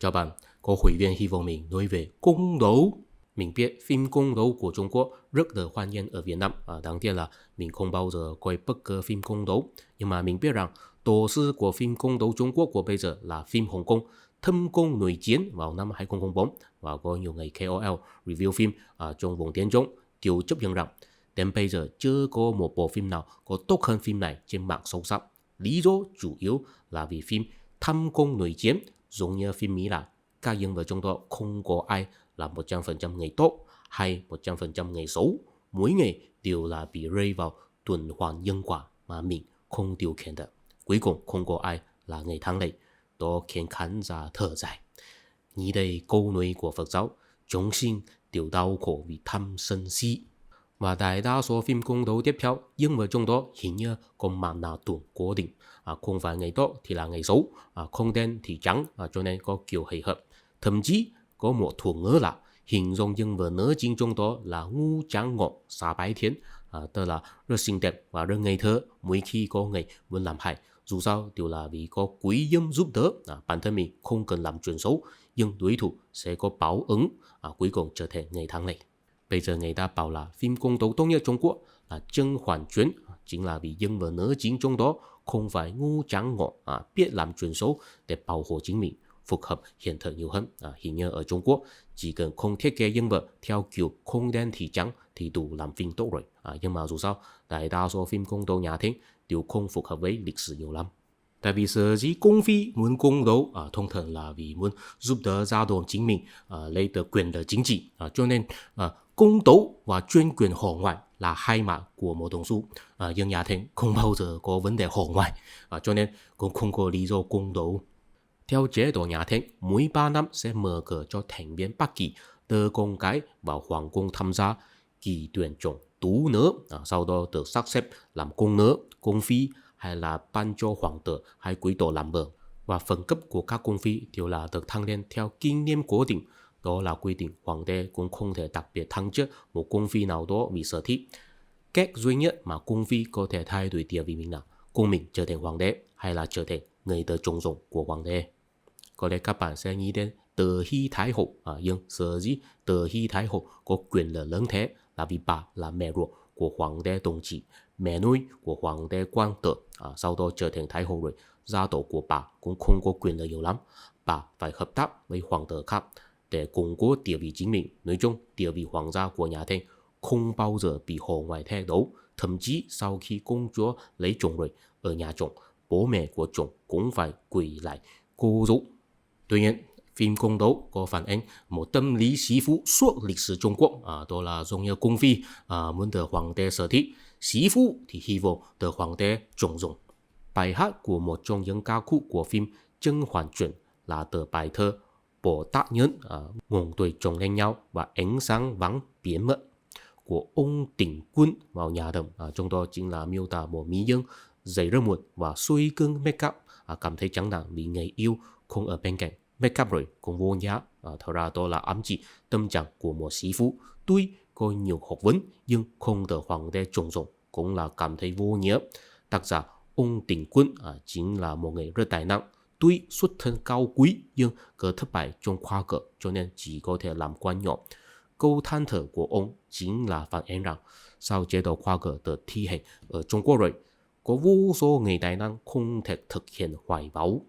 Chào bạn, có hội viên hy vọng mình nói về cung đấu. Mình biết phim cung đấu của Trung Quốc rất được hoan nghênh ở Việt Nam. Đáng tiếc là mình không bao giờ coi bất cứ phim cung đấu. Nhưng mà mình biết rằng tổ sư của phim cung đấu Trung Quốc của bây giờ là phim Hồng Kông Thâm Cung Nổi Chiến vào năm 2004. Và có nhiều người KOL review phim trong vùng tiếng Trung đều chấp nhận rằng đến bây giờ chưa có một bộ phim nào có tốt hơn phim này trên mạng sâu sắc. Lý do chủ yếu là vì phim Thâm Cung Nổi Chiến giống như phim Mỹ là các nhân vật trong đó không có ai là 100% người tốt hay 100% người xấu. Mỗi người đều là bị rơi vào tuần hoàn nhân quả mà mình không điều khiển được. Cuối cùng không có ai là người thắng lợi. Đó khiến khán giả thở dài. Như đây câu nói của Phật giáo, chúng sinh đều đau khổ vì tham sân si. Và đại đa số phim cung đấu tiếp theo, nhân vật trong đó hình như có mặt nạ tuần cố định. Không phải người tốt thì là người xấu, không đen thì trắng, cho nên có kiểu hệ hợp. Thậm chí có một thuật ngữ là hình dung nhân vật nữ chính trong đó là ngu trắng ngộ xá bái thiên, tức là rất xinh đẹp và rất ngây thơ mỗi khi có người muốn làm hại. Dù sao đều là vì có quý nhân giúp đỡ, bản thân mình không cần làm chuyện xấu, nhưng đối thủ sẽ có báo ứng, cuối cùng trở thành người thắng lợi. Bây giờ người ta bảo là phim cung đấu tốt nhất Trung Quốc là甄嬛truyền, chính là vì nhân vật nữ chính trong đó không phải ngu trắng ngộ, biết làm chuyện xấu để bảo hộ chính mình, phù hợp hiện thực nhiều hơn. Hình như ở Trung Quốc chỉ cần không thiết kế nhân vật theo kiểu không đen thì trắng thì đủ làm phim tốt rồi. Nhưng mà dù sao đại đa số phim cung đấu nhà thiên đều không phù hợp với lịch sử nhiều lắm. Tại vì sở dĩ cung phi muốn cung đấu thông thường là vì muốn giúp đỡ gia tộc chính mình lấy được quyền lợi chính trị, cho nên cung đấu và chuyên quyền hổ ngoại là hai mặt của một đồng xu. Nhưng nhà thiên không bao giờ có vấn đề hổ ngoại, cho nên cũng không có lý do cung đấu. Theo chế độ nhà thiên, mỗi 3 năm sẽ mở cửa cho thành viên Bắc Kỳ đưa con cái vào hoàng cung tham gia kỳ tuyển chọn tú nữ, sau đó được sắp xếp làm cung nữ, cung phi hay là ban cho hoàng tử hay quý tộc làm vợ. Và phần cấp của các cung phi đều là được thăng lên theo kinh nghiệm cố định. Đó là quy định hoàng đế cũng không thể đặc biệt thăng chức một cung phi nào đó vì sở thích. Cách duy nhất mà cung phi có thể thay đổi địa vị mình là cung mình trở thành hoàng đế hay là trở thành người được trọng dụng của hoàng đế. Có lẽ các bạn sẽ nghĩ đến Từ Hy Thái Hậu, nhưng sở dĩ Từ Hy Thái Hậu có quyền lợi lớn thế là vì bà là mẹ ruột của hoàng đế Đồng Chỉ, mẹ nuôi của hoàng đế Quang Tử. Sau đó trở thành Thái Hậu rồi, gia tộc của bà cũng không có quyền lợi nhiều lắm. Bà phải hợp tác với hoàng tử khác để củng cố địa vị chính mình. Nói chung, địa vị hoàng gia của nhà Thanh không bao giờ bị hồ ngoại thay đổi. Thậm chí sau khi công chúa lấy chồng rồi, ở nhà chồng, bố mẹ của chồng cũng phải quỳ lại cô dỗ. Tuy nhiên, phim cung đấu có phản ánh một tâm lý sĩ phu suốt lịch sử Trung Quốc, đó là giống như cung phi muốn được hoàng đế sở thích, sĩ phu thì hy vọng được hoàng đế trọng dụng. Bài hát của một trong những ca khúc của phim甄嬛truyền là từ bài thơ Bồ Tát Nhân, nguồn tuổi chồng lên nhau và ánh sáng vắng biến mất của ông Tỉnh Quân vào nhà đầm. Trong đó chính là miêu tả một mỹ nhân dày rơ muộn và xuôi cưng make up, cảm thấy chán nản vì người yêu không ở bên cạnh. Make up rồi cũng vô giá. Thật ra đó là ám chỉ tâm trạng của một sĩ phu tuy có nhiều học vấn nhưng không được hoàng đế trọng dụng, cũng là cảm thấy vô nghĩa. Tác giả ông Tỉnh Quân chính là một người rất tài năng, tuy xuất thân cao quý nhưng cứ thất bại trong khoa cử cho nên chỉ có thể làm quan nhỏ. Câu than thở của ông chính là phản ánh rằng sau chế độ khoa cử được thi hành ở Trung Quốc rồi, có vô số người tài năng không thể thực hiện hoài bão.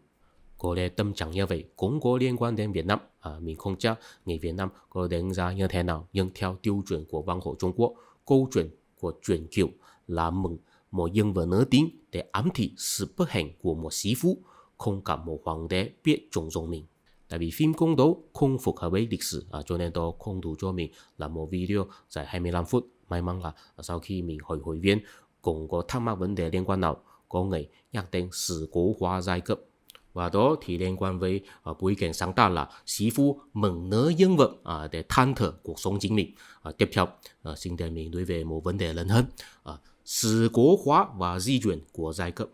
Có lẽ tâm trạng như vậy cũng có liên quan đến Việt Nam. Mình không chắc người Việt Nam có đánh giá như thế nào, nhưng theo tiêu chuẩn của văn học Trung Quốc, câu chuyện của truyền kiều là mừng một nhân vật nữ tính để ám thị sự bất hạnh của một sĩ phu không cả một hoàng đế biết trọng dụng mình. Tại vì phim cung đấu không phù hợp với lịch sử, cho nên đó không đủ cho mình là một video dài 25 phút. May mắn là sau khi mình hỏi hội viên cũng có thắc mắc vấn đề liên quan nào, có người nhắc đến sự cố hóa giai cấp. Và đó thì liên quan với bối cảnh sáng tạo là sĩ phu mừng nỡ nhân vật để than thở cuộc sống chính mình. Tiếp theo, xin để mình nói về một vấn đề lớn hơn, sự cố hóa và di chuyển của giai cấp.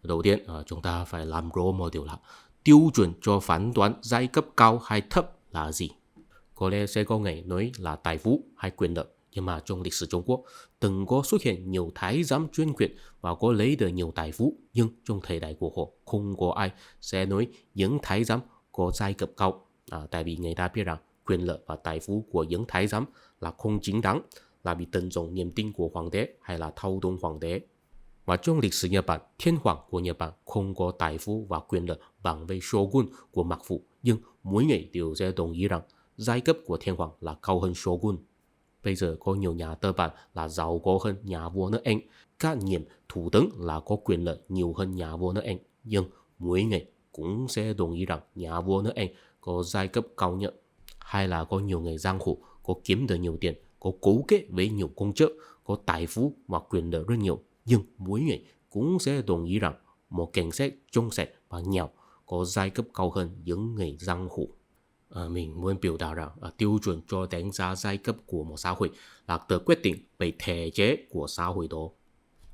Đầu tiên, chúng ta phải làm rõ một điều là tiêu chuẩn cho phán đoán giai cấp cao hay thấp là gì. Có lẽ sẽ có người nói là tài phú hay quyền lợi, Nhưng mà trong lịch sử Trung Quốc từng có xuất hiện nhiều thái giám chuyên quyền và có lấy được nhiều tài phú, nhưng trong thời đại của họ không có ai sẽ nói những thái giám có giai cấp cao. Tại vì người ta biết rằng quyền lợi và tài phú của những thái giám là không chính đáng, là bị tận dụng niềm tin của hoàng đế hay là thao túng hoàng đế. Và trong lịch sử Nhật Bản, thiên hoàng của Nhật Bản không có tài phú và quyền lợi bằng với shogun của Mạc Phụ, nhưng mỗi người đều sẽ đồng ý rằng giai cấp của thiên hoàng là cao hơn shogun. Bây giờ có nhiều nhà tư bản là giàu có hơn nhà vua nước Anh, các nhiệm thủ tướng là có quyền lợi nhiều hơn nhà vua nước Anh, nhưng mỗi người cũng sẽ đồng ý rằng nhà vua nước Anh có giai cấp cao nhất. Hay là có nhiều người giang hồ, có kiếm được nhiều tiền, có cấu kết với nhiều công chức, có tài phú và quyền lợi rất nhiều, nhưng mỗi người cũng sẽ đồng ý rằng một cảnh sát trong sạch và nghèo có giai cấp cao hơn những người giang hồ. Mình muốn biểu đạt rằng tiêu chuẩn cho đánh giá giai cấp của một xã hội là được quyết định bởi thể chế của xã hội đó.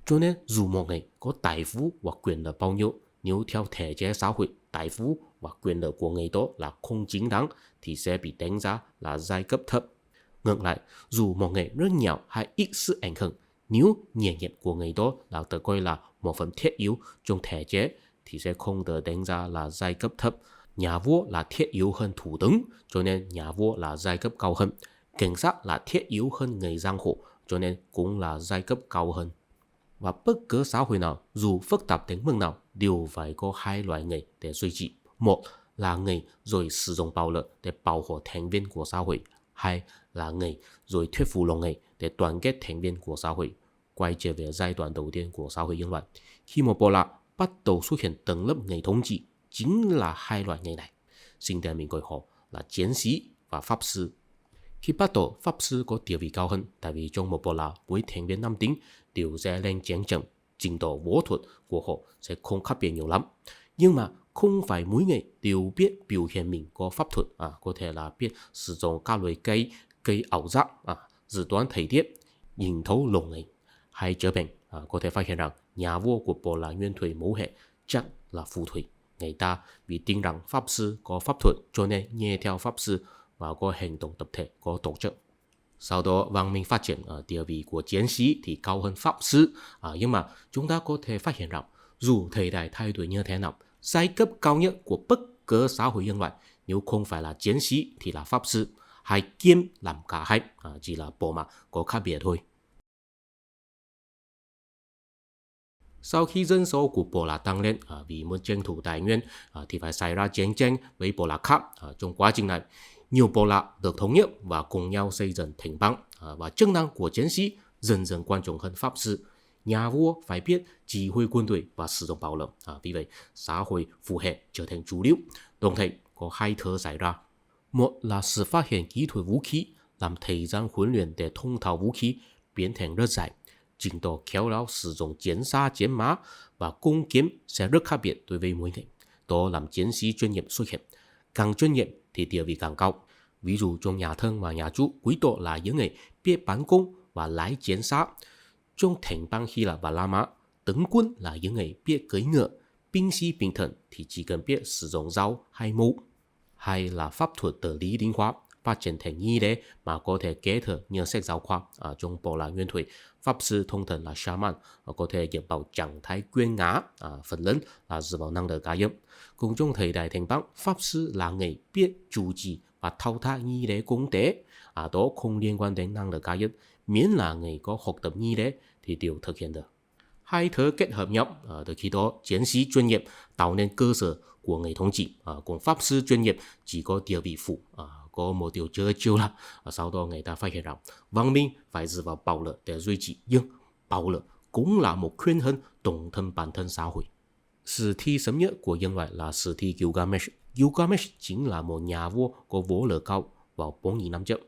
Cho nên dù một người có tài phú và quyền lợi bao nhiêu, nếu theo thể chế xã hội, tài phú và quyền lợi của người đó là không chính đáng thì sẽ bị đánh giá là giai cấp thấp. Ngược lại, dù một người rất nghèo hay ít sự ảnh hưởng, nếu nghề nghiệp của người đó là được coi là một phần thiết yếu trong thể chế thì sẽ không được đánh giá là giai cấp thấp. Nhà vua là thiết yếu hơn thủ tướng, cho nên nhà vua là giai cấp cao hơn. Cảnh sát là thiết yếu hơn người giang hồ, cho nên cũng là giai cấp cao hơn. Và bất cứ xã hội nào, dù phức tạp đến mức nào, đều phải có hai loại người để duy trì. Một là người rồi sử dụng bạo lực để bảo hộ thành viên của xã hội. Hai là người rồi thuyết phục lòng người để đoàn kết thành viên của xã hội. Quay trở về giai đoạn đầu tiên của xã hội nhân loại, khi một bộ lạc bắt đầu xuất hiện tầng lớp người thống trị, chính là hai loại người này. Sinh ra mình gọi họ là chiến sĩ và pháp sư. Khi bắt đầu, pháp sư có địa vị cao hơn, tại vì trong một bộ lạc mỗi thành viên nam tính đều sẽ lên chiến trận, trình độ võ thuật của họ sẽ không khác biệt nhiều lắm. Nhưng mà không phải mỗi người đều biết biểu hiện mình có pháp thuật, có thể là biết sử dụng các loại cây ảo giác, dự đoán thời tiết, nhìn thấu lòng người. Hay trở bệnh, có thể phát hiện rằng nhà vua của bộ lạc nguyên thủy mẫu hệ chắc là phù thủy. Người ta vì tin rằng pháp sư có pháp thuật cho nên nghe theo pháp sư và có hành động tập thể, có tổ chức. Sau đó văn minh phát triển, địa vị của chiến sĩ thì cao hơn pháp sư. Nhưng mà chúng ta có thể phát hiện rằng dù thời đại thay đổi như thế nào, giai cấp cao nhất của bất cứ xã hội nhân loại nếu không phải là chiến sĩ thì là pháp sư, hay kiêm làm cả hai, chỉ là bộ mặt có khác biệt thôi. Sau khi dân số của bộ lạc tăng lên vì muốn tranh thủ tài nguyên thì phải xảy ra chiến tranh với bộ lạc khác. Trong quá trình này, nhiều bộ lạc được thống nhất và cùng nhau xây dựng thành bang, và chức năng của chiến sĩ dần dần quan trọng hơn pháp sư. Nhà vua phải biết chỉ huy quân đội và sử dụng bạo lực. Vì vậy, xã hội phụ hệ trở thành chủ lưu. Đồng thời, có hai thứ xảy ra. Một là sự phát hiện kỹ thuật vũ khí, làm thời gian huấn luyện để thông thạo vũ khí biến thành rất dài. Trình độ khéo léo sử dụng chiến xa, chiến mã và cung kiếm sẽ rất khác biệt đối với mỗi người. Đó làm chiến sĩ chuyên nghiệp xuất hiện. Càng chuyên nghiệp thì địa vị càng cao. Ví dụ trong nhà thân và nhà chủ, quý tộc là những người biết bắn cung và lái chiến xa. Trong thành bang Hy Lạp và La Mã, tướng quân là những người biết cưỡi ngựa. Binh sĩ bình thường thì chỉ cần biết sử dụng dao hay mâu. Hay là pháp thuật tự lý linh hóa, phát triển thành nghi lễ mà có thể kết hợp như sách giáo khoa. Trong bộ lạc nguyên thủy, pháp sư thông thường là shaman, có thể dựa vào trạng thái quyến ngã, phần lớn là dựa vào năng lực cá nhân. Cùng trong thời đại thành bang, pháp sư là người biết chủ trì và thao tác nghi lễ cúng tế. Đó không liên quan đến năng lực cá nhân, miễn là người có học tập nghi lễ thì đều thực hiện được. Hai thứ kết hợp nhau, từ khi đó chiến sĩ chuyên nghiệp tạo nên cơ sở của người thống trị, còn pháp sư chuyên nghiệp chỉ có địa vị phụ. Có một điều chơi chiêu là sau đó người ta phát hiện rằng văn minh phải dựa vào bạo lực để duy trì, nhưng bạo lực cũng là một khuyên hơn tổng thân bản thân xã hội. Sử thi sớm nhất của nhân loại là sử thi Gilgamesh. Gilgamesh chính là một nhà vua có võ lực cao vào 4.000 năm trước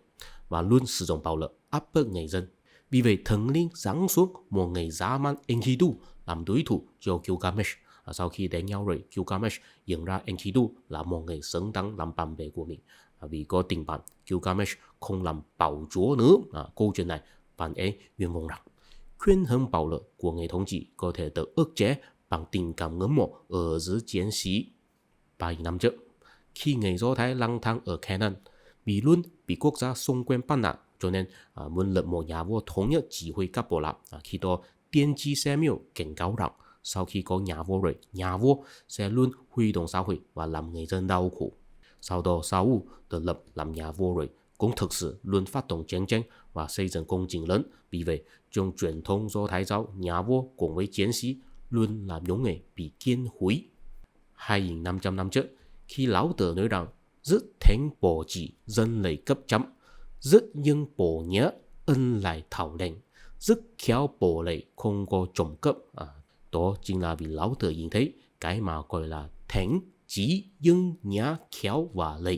và luôn sử dụng bạo lực áp bức người dân. Vì vậy thần linh giáng xuống một người dã man Enkidu làm đối thủ cho Gilgamesh. Sau khi đánh nhau rồi, Gilgamesh nhận ra Enkidu là một người xứng đáng làm bảo vệ của mình. Vì có tình bạn, Gilgamesh không làm bạo chúa nữa. Câu chuyện này phản ánh nguyên vọng rằng khuyên hướng bạo lực của người thống trị có thể được ức chế bằng tình cảm ngưỡng mộ ở giữa chiến sĩ. 3.000 năm trước, khi người Do Thái lang thang ở Canaan, bị quốc gia xung quanh bắt nạt cho nên muốn lập một nhà vua thống nhất chỉ huy các bộ lạc, khi đó tiên tri Samuel cảnh cáo rằng sau khi có nhà vua rồi, nhà vua sẽ luôn huy động xã hội và làm người dân đau khổ. Sau đó Saul được lập làm nhà vua rồi cũng thực sự luôn phát động chiến tranh và xây dựng công trình lớn. Vì vậy, trong truyền thống Do Thái giáo, nhà vua cùng với chiến sĩ luôn là nhóm người bị kiên hủy. 2.500 năm trước, khi Lão Tử nói rằng rất thánh bộ chỉ dân lấy cấp chấm, rất nhưng bộ nhớ ân lại thảo lệnh, rất khéo bộ lệ không có trộm cắp. Đó chính là vì Lão Tử nhìn thấy cái mà gọi là thánh chỉ dân nhã khéo và lệ,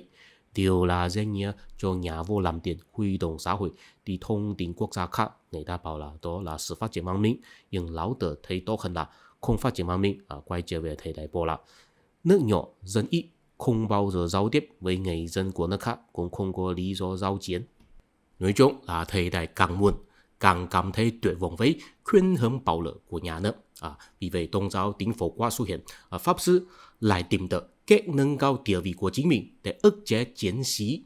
đều là danh nghĩa cho nhà vua làm tiền huy động xã hội đi thông tin quốc gia khác. Người ta bảo là đó là sự phát triển văn minh, nhưng Lão Tử thấy tốt hơn là không phát triển văn minh, quay trở về thời đại bộ lạc. Nước nhỏ, dân ít, không bao giờ giao tiếp với người dân của nước khác, cũng không có lý do giao chiến. Nói chung là thời đại càng muộn, càng cảm thấy tuyệt vọng với khuynh hướng bạo lực của nhà nước. Vì vậy tôn giáo tín phổ quát xuất hiện, Pháp sư lại tìm được cách nâng cao địa vị của chính mình để ức chế chiến sĩ.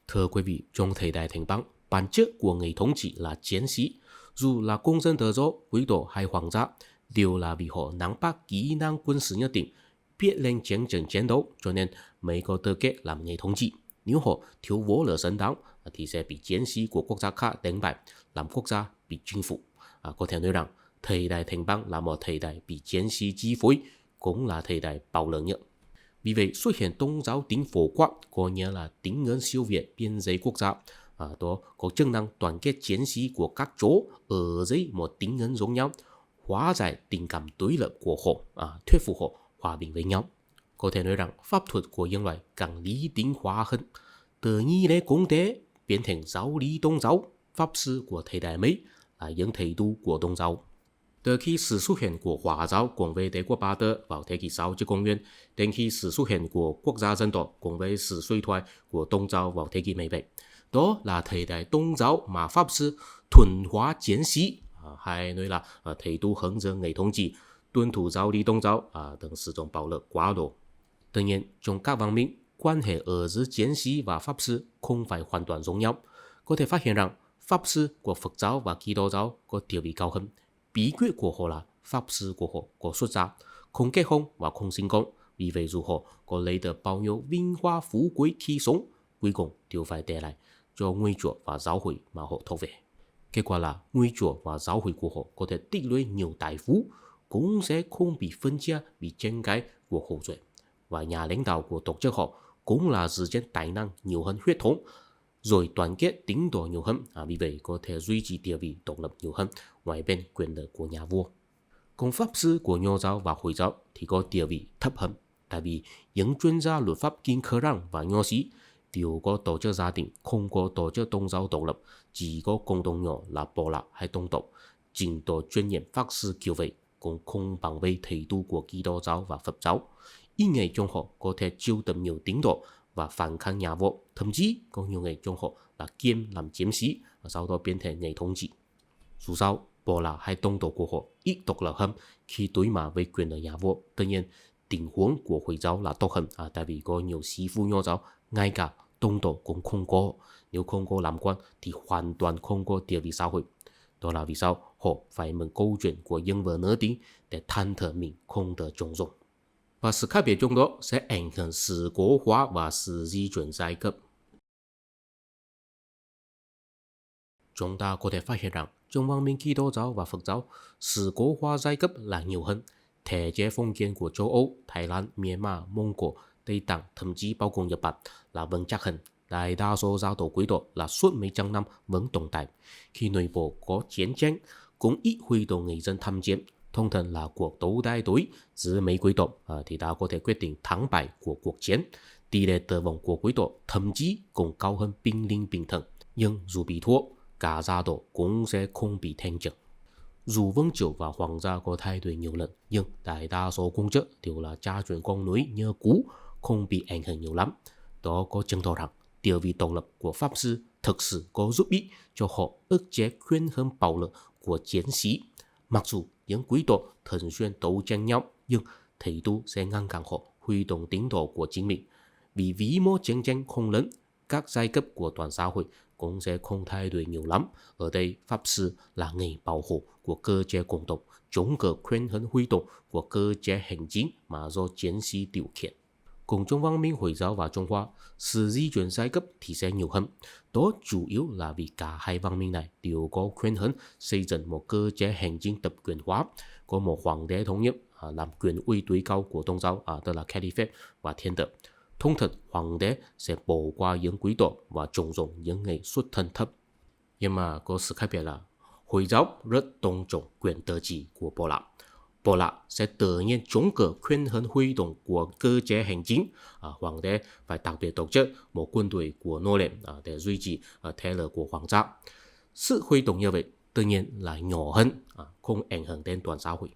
Thưa quý vị, trong thời đại thành bang, bản chất của người thống trị là chiến sĩ. Dù là công dân tự do, quý tộc hay hoàng gia, đều là vì họ nắm bắt kỹ năng quân sự nhất định, biết lên chiến trường chiến đấu, cho nên mới có tư cách làm người thống trị. Nếu họ thiếu võ lực xứng đáng thì sẽ bị chiến sĩ của quốc gia khác đánh bại, làm quốc gia bị chinh phục. Có thể nói rằng thời đại thành bang là một thời đại bị chiến sĩ chi phối, cũng là thời đại bạo lực nhất. Vì vậy xuất hiện tôn giáo tín phổ quát, có nghĩa là tín ngưỡng siêu việt biên giới quốc gia. Đó có chức năng đoàn kết chiến sĩ của các chỗ ở dưới một tín ngưỡng giống nhau, hóa giải tình cảm đối lập của họ, thuyết phục họ hòa bình với nhau. Có thể nói rằng pháp thuật của nhân loại càng lý tính hóa hơn, từ nghi lễ cúng tế biến thành giáo lý tôn giáo. Pháp sư của thời đại mới là những thầy tu của tôn giáo. Từ khi sự xuất hiện của Hỏa giáo cùng với đế quốc Ba Tơ vào thế kỷ 6 trước công nguyên, đến khi sự xuất hiện của quốc gia dân tộc cùng với sự suy thoái của tôn giáo vào thế kỷ 17. Đó là thời đại tôn giáo mà Pháp sư thuần hóa chiến sĩ, hay nói là thầy tu hướng dẫn người thống trị tuân thủ giáo lý tôn giáo等sử dụng bạo lực quá độ. Tuy nhiên, trong các văn minh, quan hệ ở giữa chiến sĩ và Pháp sư không phải hoàn toàn giống nhau. Có thể phát hiện rằng Pháp sư của Phật giáo và Kitô giáo có địa vị cao hơn. Bí quyết của họ là Pháp sư của họ có xuất gia, không kết hôn và không sinh con. Vì vậy dù họ có lấy được bao nhiêu vinh hoa phú quý khi sống, cuối cùng đều phải để lại cho ngôi chùa và giáo hội mà họ thuộc về. Kết quả là ngôi chùa và giáo hội của họ có thể tích lũy nhiều tài phú, cũng sẽ không bị phân chia, bị tranh cãi của hậu duệ. Và nhà lãnh đạo của tổ chức họ cũng là dựa trên tài năng nhiều hơn huyết thống, rồi đoàn kết tín đồ nhiều hơn, vì vậy có thể duy trì địa vị độc lập nhiều hơn ngoài bên quyền lực của nhà vua. Còn Pháp sư của Nho giáo và Hồi giáo thì có địa vị thấp hơn, tại vì những chuyên gia luật pháp Kinh Koran và Nho sĩ đều có tổ chức gia đình, không có tổ chức tôn giáo độc lập, chỉ có cộng đồng nhỏ là bộ lạc hay tông tộc. Trình độ chuyên nghiệp Pháp sư kiểu vậy cũng không bằng với thầy tu của Kitô giáo và Phật giáo. Ít người trong họ có thể chiêu tập nhiều tín đồ và phản kháng nhà vua, thậm chí có nhiều người trong họ là kiêm làm chiến sĩ và sau đó biến thành người thống trị. Dù sao, bộ lạc hay tông tộc của họ ít độc lập hơn khi đối mặt với quyền lực nhà vua. Tuy nhiên, tình huống của Hồi giáo là tốt hơn, tại vì có nhiều sĩ phu Nho giáo ngay cả tông tộc cũng không có. Nếu không có làm quan thì hoàn toàn không có địa vị xã hội. Đó là vì sao họ phải mượn câu chuyện của nhân vật nổi tiếng để than thở mình không được trọng dụng. Và sự khác biệt trong đó sẽ ảnh hưởng sự quốc hóa và sự di chuyển giai cấp. Chúng ta có thể phát hiện rằng trong văn minh Kitô giáo và Phật giáo, sự quốc hóa giai cấp là nhiều hơn. Thể chế phong kiến của châu Âu, Thái Lan, Myanmar, Mông Cổ, Tây Tạng, thậm chí bao gồm Nhật Bản là vững chắc hơn. Đại đa số giáo tổ quý tộc là suốt mấy trăm năm vẫn tồn tại. Khi nội bộ có chiến tranh, cũng ít huy động người dân tham chiến. Thông thường là cuộc đấu đai đối giữa mấy quý tộc thì đã có thể quyết định thắng bại của cuộc chiến. Tỷ lệ tử vong của quý tộc thậm chí còn cao hơn binh lính bình thường. Nhưng dù bị thua, cả gia tộc cũng sẽ không bị thanh trừng. Dù vương triều và hoàng gia có thay đổi nhiều lần, nhưng đại đa số công chức đều là cha truyền con nối nhờ cũ, không bị ảnh hưởng nhiều lắm. Đó có chứng tỏ rằng địa vị độc lập của Pháp sư thực sự có giúp ích cho họ ức chế khuynh hướng bạo lực của chiến sĩ. Mặc dù những quý tộc thường xuyên đấu tranh nhau, nhưng thầy tu sẽ ngăn cản họ huy động tín đồ của chính mình. vì vĩ mô chiến tranh không lớn, các giai cấp của toàn xã hội cũng sẽ không thay đổi nhiều lắm. Ở đây pháp sư là người bảo hộ của cơ chế cộng đồng, chống cự quyền hành huy động của cơ chế hành chính mà do chiến sĩ điều khiển. Cùng trong văn minh Hồi giáo và Trung Hoa, sự di chuyển giai cấp thì sẽ nhiều hơn. Đó chủ yếu là vì cả hai văn minh này đều có khuynh hướng xây dựng một cơ chế hành chính tập quyền hóa, có một hoàng đế thống nhất làm quyền uy tối cao của tôn giáo, tức là Caliphate và thiên tử. Thông thường, hoàng đế sẽ bỏ qua những quý tộc và trọng dụng những người xuất thân thấp. Nhưng mà có sự khác biệt là Hồi giáo rất tôn trọng quyền tự trị của bộ lạc. Bộ lạc sẽ tự nhiên chống cự khuynh hướng huy động của cơ chế hành chính. Hoàng đế phải đặc biệt tổ chức một quân đội của nô lệ để duy trì thế lực của hoàng gia. Sự huy động như vậy tự nhiên là nhỏ hơn, không ảnh hưởng đến toàn xã hội.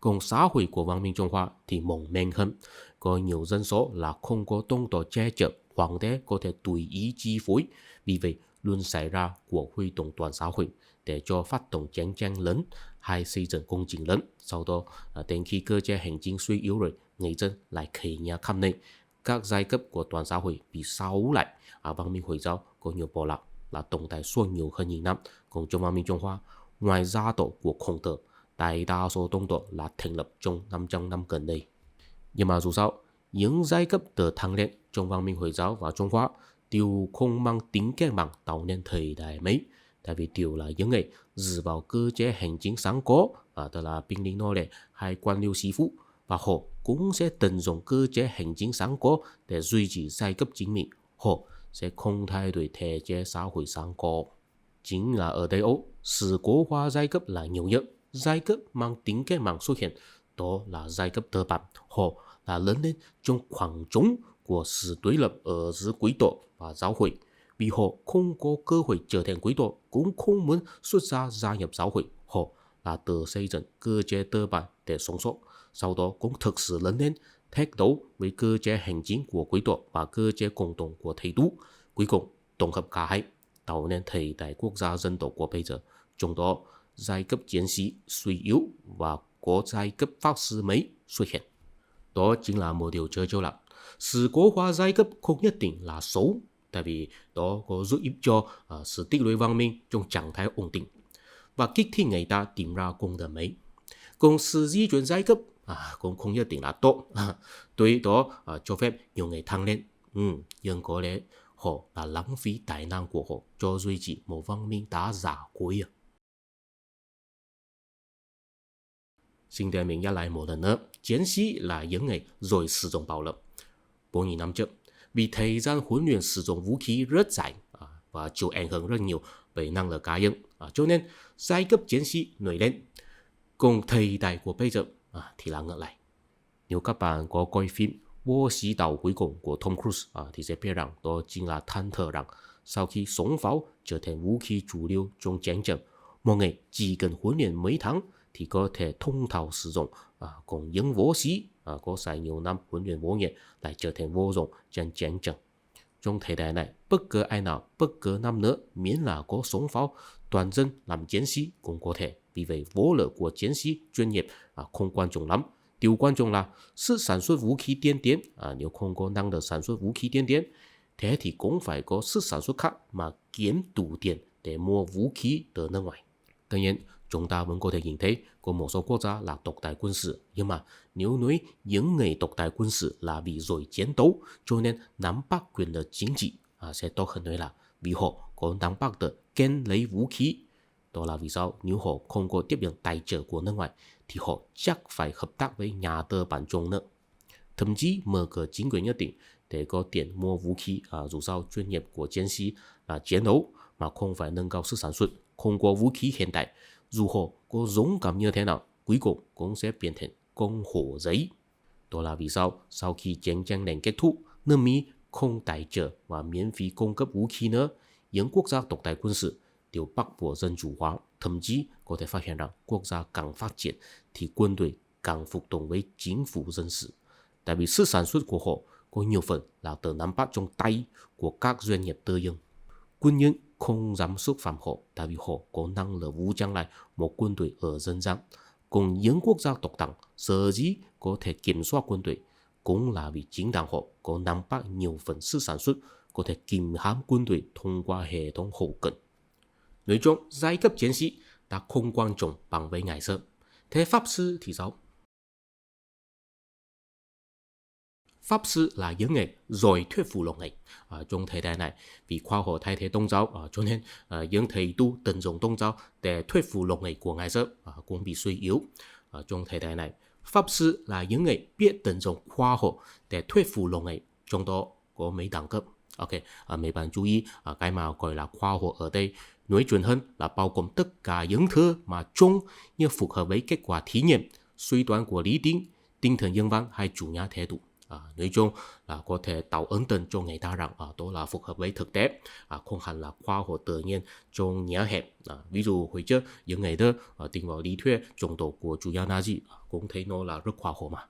Còn xã hội của văn minh Trung Hoa thì mỏng manh hơn, có nhiều dân số là không có tôn tổ che chở, hoàng đế có thể tùy ý chi phối, vì vậy luôn xảy ra cuộc huy động toàn xã hội để cho phát động chiến tranh lớn hay xây dựng công trình lớn. Sau đó đến khi cơ chế hành chính suy yếu rồi, người dân lại khởi nhà khắp nơi, các giai cấp của toàn xã hội bị xáo lại. Văn minh Hồi giáo có nhiều bộ lạc là tồn tại suốt nhiều hơn nghìn năm. Còn trong văn minh Trung Hoa, ngoài gia tộc của Khổng Tử, đại đa số tôn tổ là thành lập trong 500 năm gần đây. Nhưng mà dù sao, những giai cấp được thăng lên trong văn minh Hồi giáo và Trung Hoa đều không mang tính cân bằng tạo nên thời đại mấy. Tại vì đều là những người dựa vào cơ chế hành chính sẵn có, tức là binh lính nô lệ hay quan liêu sĩ phụ, và họ cũng sẽ tận dụng cơ chế hành chính sẵn có để duy trì giai cấp chính mình. Họ sẽ không thay đổi thể chế xã hội sẵn có. Chính là ở đây sự cố hóa giai cấp là nhiều nhất. Giai cấp mang tính cân bằng xuất hiện, đó là giai cấp cơ bản. Họ là lớn lên trong khoảng trống của sự đối lập ở giữa quý tộc và giáo hội. Vì họ không có cơ hội trở thành quý tộc, cũng không muốn xuất gia nhập giáo hội. Họ là tự xây dựng cơ chế cơ bản để sống sót. Sau đó cũng thực sự lớn lên thách đấu với cơ chế hành chính của quý tộc và cơ chế cộng đồng của thầy tú. Cuối cùng tổng hợp cả hai tạo nên thời đại quốc gia dân tộc của bây giờ. Trong đó giai cấp chiến sĩ suy yếu và có giai cấp pháp sư mới xuất hiện. Đó chính là một điều chơi châu lạc. Sự cố hóa giai cấp không nhất định là xấu, tại vì đó có giúp ích cho sự tích lũy văn minh trong trạng thái ổn định và kích thích người ta tìm ra con đường mới. Còn sự di chuyển giai cấp cũng không nhất định là tốt. Tuy đó cho phép nhiều người thăng lên, nhưng có lẽ họ là lãng phí tài năng của họ cho duy trì một văn minh đã giả cuối. Xin để mình nhắc lại một lần nữa, chiến sĩ là những người rồi sử dụng bạo lực. 4.000 năm trước, vì thời gian huấn luyện sử dụng vũ khí rất dài và chịu ảnh hưởng rất nhiều bởi năng lực cá nhân, cho nên giai cấp chiến sĩ nổi lên. Còn thời đại của bây giờ thì là ngược lại. Nếu các bạn có coi phim Vô Sĩ Đạo cuối cùng của Tom Cruise thì sẽ biết rằng đó chính là than thở rằng sau khi súng pháo trở thành vũ khí chủ lưu trong chiến tranh, mọi người chỉ cần huấn luyện mấy tháng thì có thể thông thạo sử dụng. Còn những võ sĩ có xài nhiều năm huấn luyện võ nghệ lại trở thành vô dụng trong chiến tranh. Trong thời đại này, bất cứ ai nào, bất cứ năm nữa, miễn là có súng pháo, toàn dân làm chiến sĩ cũng có thể. Vì vậy, võ lực của chiến sĩ chuyên nghiệp không quan trọng lắm. Điều quan trọng là sự sản xuất vũ khí tiên tiến. Nếu không có năng lực sản xuất vũ khí tiên tiến, thế thì cũng phải có sức sản xuất khác mà kiếm đủ tiền để mua vũ khí từ nước ngoài. Tuy nhiên, chúng ta vẫn có thể nhìn thấy có một số quốc gia là độc tài quân sự. Nhưng mà nếu nói những người độc tài quân sự là vì giỏi chiến đấu cho nên nắm bắt quyền lực chính trị, sẽ tốt hơn nói là vì họ có nắm bắt được kén lấy vũ khí. Đó là vì sao nếu họ không có tiếp nhận tài trợ của nước ngoài thì họ chắc phải hợp tác với nhà tư bản trong nước. Thậm chí mở cửa chính quyền nhất định để có tiền mua vũ khí. Dù sao chuyên nghiệp của chiến sĩ là chiến đấu mà không phải nâng cao sức sản xuất, không có vũ khí hiện đại. Dù họ có dũng cảm như thế nào, cuối cùng cũng sẽ biến thành con hổ giấy. Đó là vì sao sau khi chiến tranh lạnh kết thúc, nước Mỹ không tài trợ và miễn phí cung cấp vũ khí nữa, những quốc gia độc tài quân sự đều bắt buộc dân chủ hóa. Thậm chí có thể phát hiện rằng quốc gia càng phát triển thì quân đội càng phục tùng với chính phủ dân sự. Tại vì sức sản xuất của họ có nhiều phần là tự nắm bắt trong tay của các doanh nghiệp tư nhân. Quân nhân không dám xúc phạm họ, tại vì họ có năng lực vũ trang lại một quân đội ở dân gian. Còn những quốc gia độc tài sở dĩ có thể kiểm soát quân đội, cũng là vì chính đảng họ có nắm bắt nhiều phần sức sản xuất, có thể kìm hãm quân đội thông qua hệ thống hậu cần. Nói chung, giai cấp chiến sĩ đã không quan trọng bằng với ngày xưa. Thế Pháp sư thì sao? Pháp sư là những người giỏi thuyết phục lòng người. Trong thời đại này, vì khoa học thay thế tôn giáo, cho nên những thầy tu tận dụng tôn giáo để thuyết phục lòng người của ngày xưa cũng bị suy yếu. Trong thời đại này, Pháp sư là những người biết tận dụng khoa học để thuyết phục lòng người, trong đó có mấy đẳng cấp. Ok, mấy bạn chú ý cái mà gọi là khoa học ở đây nói chuẩn hơn là bao gồm tất cả những thứ mà chung như phù hợp với kết quả thí nghiệm, suy đoán của lý tính, tinh thần nhân văn hay chủ nghĩa thái độ. Nói chung là có thể tạo ấn tượng cho người ta rằng đó là phù hợp với thực tế, không hẳn là khoa học tự nhiên trong nghĩa hẹp. Ví dụ hồi trước những người đó tin vào lý thuyết trọng tổ của chủ nghĩa Nazi cũng thấy nó là rất khoa học mà.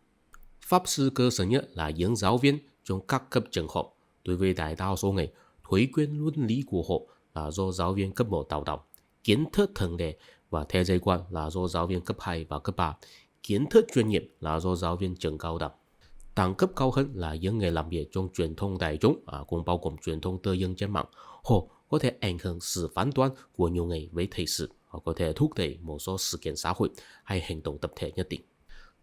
Pháp sư cơ sở nhất là những giáo viên trong các cấp trường học. Đối với đại đa số người, thói quen luân lý của họ là do giáo viên cấp 1 tạo động, kiến thức thường đề và thế giới quan là do giáo viên cấp 2 và cấp 3, kiến thức chuyên nghiệp là do giáo viên trường cao đẳng. Đẳng cấp cao hơn là những người làm việc trong truyền thông đại chúng, cũng bao gồm truyền thông tư nhân trên mạng. Họ có thể ảnh hưởng sự phán đoán của nhiều người với thời sự, họ có thể thúc đẩy một số sự kiện xã hội hay hành động tập thể nhất định.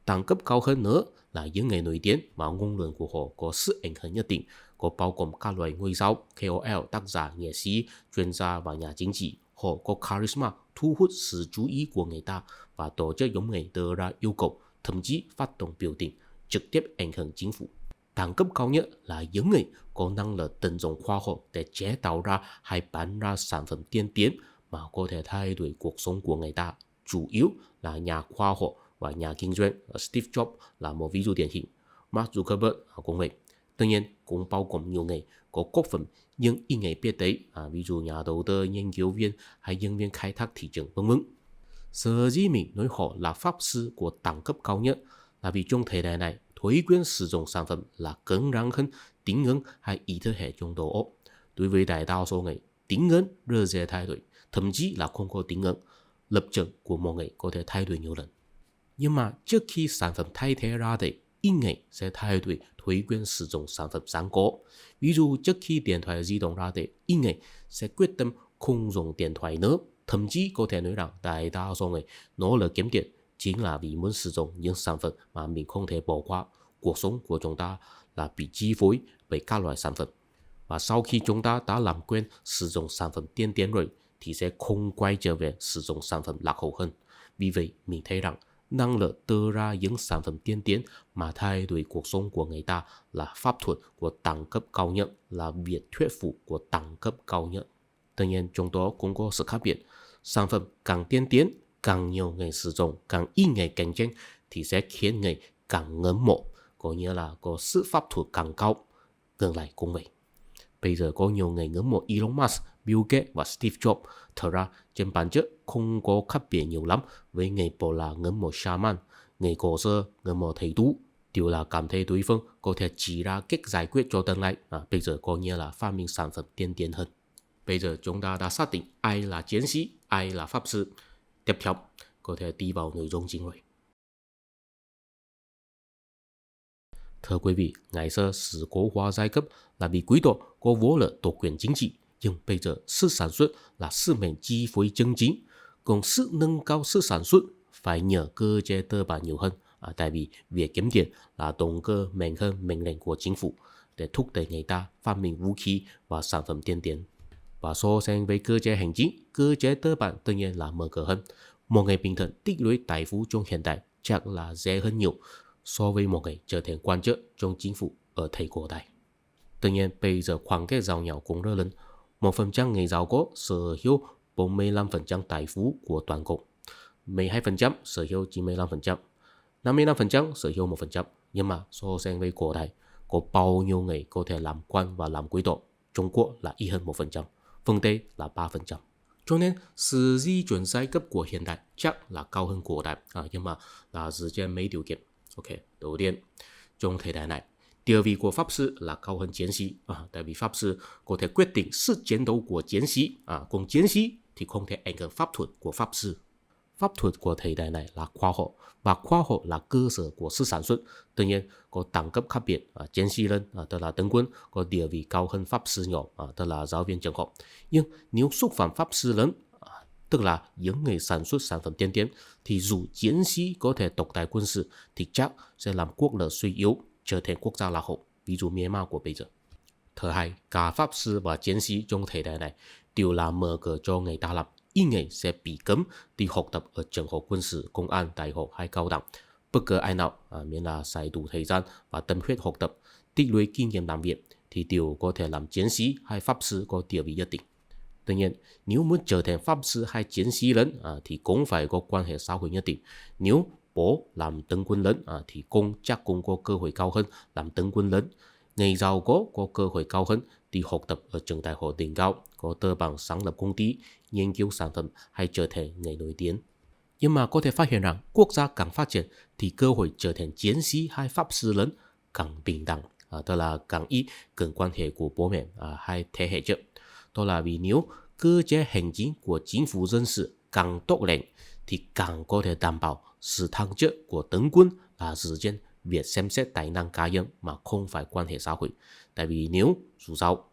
Đẳng cấp cao hơn nữa là những người nổi tiếng mà ngôn luận của họ có sức ảnh hưởng nhất định, có bao gồm các loại ngôi sao, KOL, tác giả, nghệ sĩ, chuyên gia và nhà chính trị. Họ có charisma, thu hút sự chú ý của người ta và tổ chức nhóm người đưa ra yêu cầu, thậm chí phát động biểu tình, trực tiếp ảnh hưởng chính phủ. Đẳng cấp cao nhất là những người có năng lực tận dụng khoa học để chế tạo ra hay bán ra sản phẩm tiên tiến mà có thể thay đổi cuộc sống của người ta, chủ yếu là nhà khoa học và nhà kinh doanh. Steve Jobs là một ví dụ điển hình, Mark Zuckerberg cũng vậy. Tất nhiên cũng bao gồm nhiều người có góp phần nhưng ít người biết đấy, ví dụ nhà đầu tư, nghiên cứu viên hay nhân viên khai thác thị trường v.v. Sở dĩ mình nói họ là pháp sư của đẳng cấp cao nhất là vì trong thời đại này, thói quen sử dụng sản phẩm là cứng rắn hơn tính ngưỡng hay ý thức hệ trong đầu óc. Đối với đại đa số người, tính ngưỡng rất dễ thay đổi, thậm chí là không có tính ngưỡng. Lập trường của mọi người có thể thay đổi nhiều lần. Nhưng mà trước khi sản phẩm thay thế ra đời, ít người sẽ thay đổi thói quen sử dụng sản phẩm sẵn có. Ví dụ trước khi điện thoại di động ra đời, ít người sẽ quyết tâm không dùng điện thoại nữa. Thậm chí có thể nói rằng đại đa số người nỗ lực kiếm tiền chính là vì muốn sử dụng những sản phẩm mà mình không thể bỏ qua. Cuộc sống của chúng ta là bị chi phối bởi các loại sản phẩm. Và sau khi chúng ta đã làm quen sử dụng sản phẩm tiên tiến rồi thì sẽ không quay trở về sử dụng sản phẩm lạc hậu hơn. Vì vậy mình thấy rằng năng lực đưa ra những sản phẩm tiên tiến mà thay đổi cuộc sống của người ta là pháp thuật của đẳng cấp cao nhất, là việc thuyết phục của đẳng cấp cao nhất. Tuy nhiên trong đó cũng có sự khác biệt. Sản phẩm càng tiên tiến, càng nhiều người sử dụng, càng ít người cạnh tranh thì sẽ khiến người càng ngưỡng mộ, có nghĩa là có sự pháp thuật càng cao. Ngược lại cũng vậy. Bây giờ có nhiều người ngưỡng mộ Elon Musk, Bill Gates và Steve Jobs. Thật ra trên bản chất không có khác biệt nhiều lắm với người bảo là ngưỡng mộ shaman, người cổ xưa ngưỡng mộ thầy tú. Điều là cảm thấy đối phương có thể chỉ ra cách giải quyết cho tương lai. Bây giờ có nghĩa là phát minh sản phẩm tiên tiến hơn. Bây giờ chúng ta đã xác định ai là chiến sĩ, ai là pháp sư. Tiếp theo có thể đi vào nội dung chính rồi. Thưa quý vị, ngày xưa sự cố hóa giai cấp là vì quý tộc có vô lực tổ quyền chính trị, nhưng bây giờ sức sản xuất là sức mạnh chi phối chân chính. Còn sức nâng cao sức sản xuất phải nhờ cơ chế tư bản nhiều hơn, tại vì việc kiếm tiền là động cơ mạnh hơn mệnh lệnh của chính phủ để thúc đẩy người ta phát minh vũ khí và sản phẩm tiên tiến. Và so sánh với cơ chế hành chính, cơ chế tư bản tự nhiên là mở cửa hơn. Một người bình thường tích lũy tài phú trong hiện đại chắc là dễ hơn nhiều so với một người trở thành quan chức trong chính phủ ở thời cổ đại. Tuy nhiên bây giờ khoảng cách giàu nghèo cũng rất lớn. 1% người giàu có sở hữu 45% tài phú của toàn cộng, 12% sở hữu 95%, 55% sở hữu 1%. Nhưng mà so sánh với cổ đại, có bao nhiêu người có thể làm quan và làm quý tộc? Trung Quốc là ít hơn 1%, phương Tây là 3%. Cho nên sự di chuyển giai cấp của hiện đại chắc là cao hơn cổ đại, nhưng mà là dựa trên mấy điều kiện. Ok, đầu tiên, trong thời đại này, địa vị của pháp sư là cao hơn chiến sĩ, tại vì pháp sư có thể quyết định sức chiến đấu của chiến sĩ, còn chiến sĩ thì không thể ảnh hưởng pháp thuật của pháp sư. pháp thuật của thời đại này là khoa học, và khoa học là cơ sở của sự sản xuất. Tuy nhiên, có đẳng cấp khác biệt, chiến sĩ lớn, tức là tướng quân, có địa vị cao hơn pháp sư nhỏ, tức là giáo viên trường học. Nhưng nếu xúc phạm pháp sư lớn, tức là những người sản xuất sản phẩm tiên tiến, thì dù chiến sĩ có thể độc tài quân sự thì chắc sẽ làm quốc lực suy yếu, trở thành quốc gia lạc hậu, ví dụ Myanmar của bây giờ. Thứ hai, cả pháp sư và chiến sĩ trong thời đại này đều là mở cửa cho người ta làm, ít người sẽ bị cấm đi học tập ở trường học quân sự, công an, đại học hay cao đẳng. Bất cứ ai nào miễn là xài đủ thời gian và tâm huyết học tập, tích lũy kinh nghiệm làm việc thì đều có thể làm chiến sĩ hay pháp sư có địa vị nhất định. Tuy nhiên, nếu muốn trở thành pháp sư hay chiến sĩ lớn thì cũng phải có quan hệ xã hội nhất định. Nếu bố làm tướng quân lớn thì con chắc cũng có cơ hội cao hơn làm tướng quân lớn. Người giàu có cơ hội cao hơn đi học tập ở trường đại học đỉnh cao, có tơ bằng sáng lập công ty, nghiên cứu sản phẩm hay trở thành người nổi tiếng. Nhưng mà có thể phát hiện rằng quốc gia càng phát triển thì cơ hội trở thành chiến sĩ hay pháp sư lớn càng bình đẳng, tức là càng ít cần quan hệ của bố mẹ hay thế hệ trước. Đó là vì nếu cơ chế hành chính của chính phủ dân sự càng tốt lành thì càng có thể đảm bảo sự thăng chức của tướng quân là dựa trên việc xem xét tài năng cá nhân mà không phải quan hệ xã hội. Tại vì nếu dù sao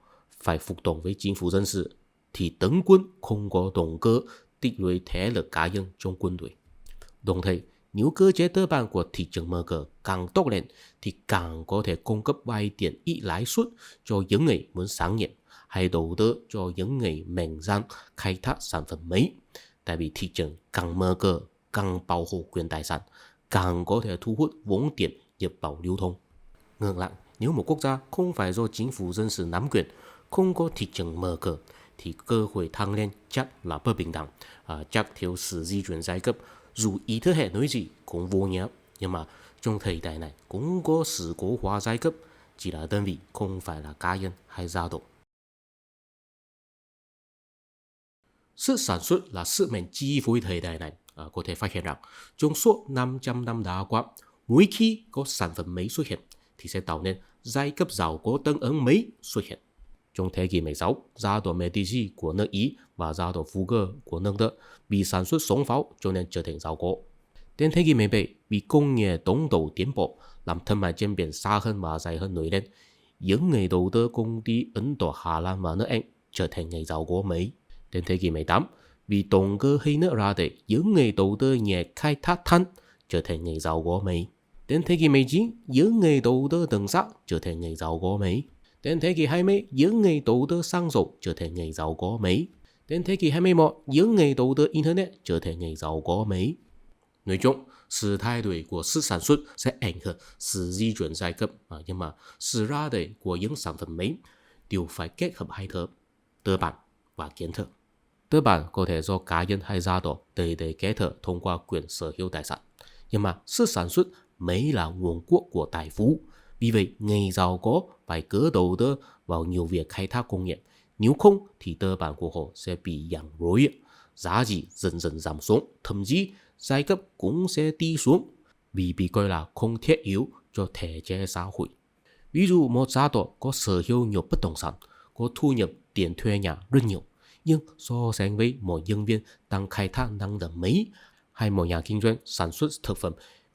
phải phục tùng với chính phủ dân sự thì tướng quân không có động cơ tích lũy thế lực cá nhân trong quân đội. Đồng thời, nếu cơ chế cơ bản của thị trường mở cửa càng tốt lên thì càng có thể cung cấp vay tiền ít lãi suất cho những người muốn sáng nghiệp hay đầu tư cho những người mạnh dạn khai thác sản phẩm mới. Tại vì thị trường càng mở cửa, càng bảo hộ quyền tài sản, càng có thể thu hút vốn tiền nhập vào lưu thông. Ngược lại, nếu một quốc gia không phải do chính phủ dân sự nắm quyền, không có thị trường mở cửa, thì cơ hội thăng lên chắc là bất bình đẳng, chắc thiếu sự di chuyển giai cấp. Dù ý thức hệ nói gì cũng vô nghĩa, nhưng mà trong thời đại này cũng có sự cố hóa giai cấp, chỉ là đơn vị, không phải là cá nhân hay gia tộc. Sự sản xuất là sự mệnh chi phối thời đại này. Có thể phát hiện rằng trong suốt 500 năm đã qua, mỗi khi có sản phẩm mới xuất hiện thì sẽ tạo nên giai cấp giàu có tương ứng mới xuất hiện. Trong thế kỷ 16, gia tộc Medici của nước Ý và gia tộc Fugger của nước Đức vì sản xuất súng pháo cho nên trở thành giàu có. Đến thế kỷ 17, vì công nghệ tốc độ tiến bộ làm thương mại trên biển xa hơn và dài hơn nổi lên, những người đầu tư công ty Ấn Độ, Hà Lan và nước Anh trở thành người giàu có mới. Đến thế kỷ 18, vì động cơ hơi nước ra đời, những người đầu tư nghề khai thác than trở thành người giàu có mới. Đến thế kỷ 19, những người đầu tư đường sắt trở thành người giàu có mới. Đến thế kỷ 20, những người đầu tư xăng dầu trở thành người giàu có mới. Đến thế kỷ 21, những người đầu tư Internet trở thành người giàu có mới. Nói chung, sự thay đổi của sự sản xuất sẽ ảnh hưởng sự di chuyển giai cấp, nhưng mà sự ra đời của những sản phẩm mới đều phải kết hợp hai thứ, tư bản và kiến thức. Tư bản có thể do cá nhân hay gia tộc đời đời kế thừa thông qua quyền sở hữu tài sản, nhưng mà sự sản xuất mới là nguồn gốc của tài phú. Vì vậy, người giàu có phải cứ đầu tư vào nhiều việc khai thác công nghiệp. Nếu không thì tư bản của họ sẽ bị giảm rối, giá trị dần dần giảm xuống, thậm chí giai cấp cũng sẽ đi xuống vì bị coi là không thiết yếu cho thể chế xã hội. Ví dụ một gia tộc có sở hữu nhiều bất động sản, có thu nhập tiền thuê nhà rất nhiều, nhưng so sánh với một nhân viên đang khai thác năng lượng mới hay một nhà kinh doanh sản xuất thực phẩm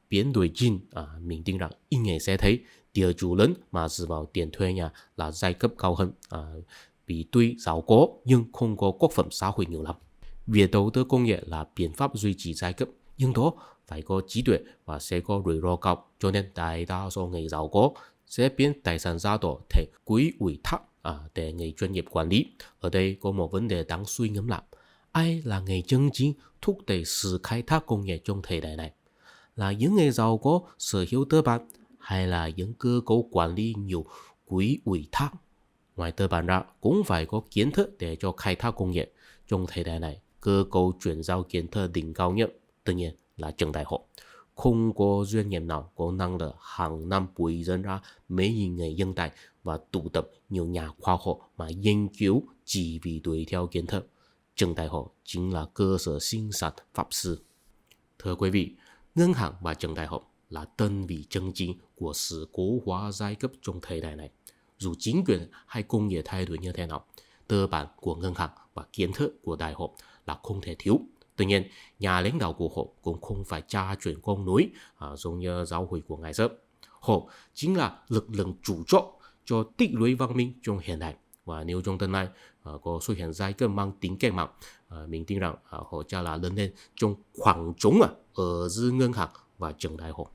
biến đổi gene, mình tin rằng ít người sẽ thấy địa chủ lớn mà dựa vào tiền thuê nhà là giai cấp cao hơn, vì tuy giàu có nhưng không có quốc phẩm xã hội nhiều lắm. Việc đầu tư công nghệ là biện pháp duy trì giai cấp, nhưng đó phải có trí tuệ và sẽ có rủi ro cao, cho nên đại đa số người giàu có sẽ biến tài sản gia tộc thành quỹ ủy thác để người chuyên nghiệp quản lý. Ở đây có một vấn đề đáng suy ngẫm là ai là người chân chính thúc đẩy sự khai thác công nghệ trong thời đại này? Là những người giàu có sở hữu tư bản hay là những cơ cấu quản lý nhiều quỹ ủy thác? Ngoài tư bản ra cũng phải có kiến thức để cho khai thác công nghệ. Trong thời đại này, cơ cấu chuyển giao kiến thức đỉnh cao nhất tự nhiên là trường đại học. Không có doanh nghiệp nào có năng lực hàng năm bồi dưỡng ra mấy nghìn người nhân tài và tụ tập nhiều nhà khoa học mà nghiên cứu chỉ vì đuổi theo kiến thức. Trường đại học chính là cơ sở sinh sản pháp sư. Thưa quý vị, ngân hàng và trường đại học là đơn vị chân chính của sự cố hóa giai cấp trong thời đại này. Dù chính quyền hay công nghệ thay đổi như thế nào, tư bản của ngân hàng và kiến thức của đại học là không thể thiếu. Tuy nhiên, nhà lãnh đạo của họ cũng không phải cha truyền con nối giống như giáo hội của ngày xưa. Họ chính là lực lượng chủ chốt cho tích lũy văn minh trong hiện đại. Và nếu trong tương lai có xuất hiện giai cấp mang tính cách mạng, mình tin rằng họ sẽ là lớn lên trong khoảng trống ở giữa ngân hàng và trường đại học.